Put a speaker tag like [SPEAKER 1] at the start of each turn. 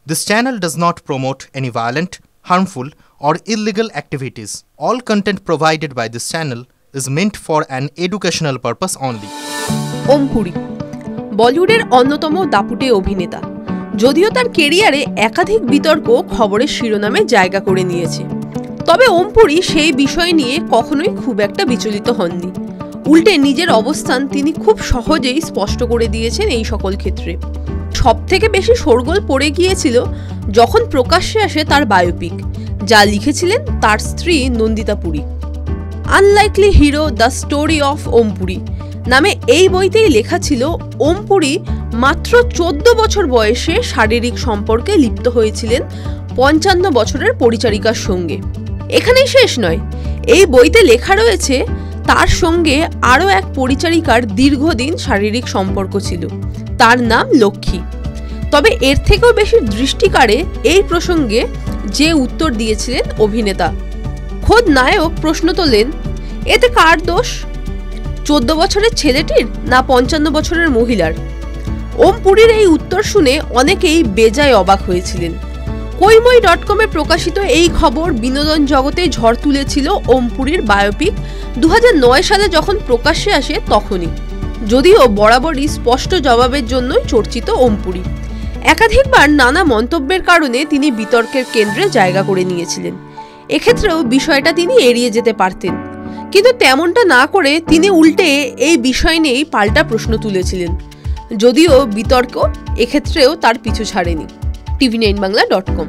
[SPEAKER 1] This channel does not promote any violent, harmful, or illegal activities. All content provided by this channel is meant for an educational purpose only.
[SPEAKER 2] ওম পুরী বলিউডের অন্যতম দাপুটে অভিনেতা। যদিও তার কেরিয়ারে একাধিক বিতর্ক খবরের শিরোনামে জায়গা করে নিয়েছে, তবে ওম পুরী সেই বিষয় নিয়ে কখনোই খুব একটা বিচলিত হননি। উল্টে নিজের অবস্থান তিনি খুব সহজেই স্পষ্ট করে দিয়েছেন এই সকল ক্ষেত্রে। সবথেকে বেশি শোরগোল পড়ে গিয়েছিল যখন প্রকাশ্যে আসে তার বায়োপিক, যা লিখেছিলেন তার স্ত্রী Nandita Puri. Unlikely hero the story of Om Puri নামে এই বইতেই লেখা ছিল ওম পুরী মাত্র 14 বছর বয়সে শারীরিক সম্পর্কে লিপ্ত হয়েছিলেন 55 বছরের পরিচারিকার সঙ্গে। এখানেই শেষ নয়, এই বইতে লেখা রয়েছে তার সঙ্গে আরও এক পরিচারিকার দীর্ঘদিন শারীরিক সম্পর্ক ছিল, তার নাম লক্ষ্মী। তবে এর থেকেও বেশি দৃষ্টি কাড়ে এই প্রসঙ্গে যে উত্তর দিয়েছিলেন অভিনেতা। খোদ নায়ক প্রশ্ন তোলেন, এতে কার দোষ, 14 বছরের ছেলেটির না 55 বছরের মহিলার? ওম পুরীর এই উত্তর শুনে অনেকেই বেজায় অবাক হয়েছিলেন। কৈময়.com-এ প্রকাশিত এই খবর বিনোদন জগতে ঝড় তুলেছিল ওম পুরীর বায়োপিক 2009 সালে যখন প্রকাশ্যে আসে তখনই। যদিও বরাবরই স্পষ্ট জবাবের জন্যই চর্চিত ওম পুরী। একাধিকবার নানা মন্তব্যের কারণে তিনি বিতর্কের কেন্দ্রে জায়গা করে নিয়েছিলেন। এক্ষেত্রেও বিষয়টা তিনি এড়িয়ে যেতে পারতেন, কিন্তু তেমনটা না করে তিনি উল্টে এই বিষয় নিয়েই পাল্টা প্রশ্ন তুলেছিলেন। যদিও বিতর্ক এক্ষেত্রেও তার পিছু ছাড়েনি। TV9bangla.com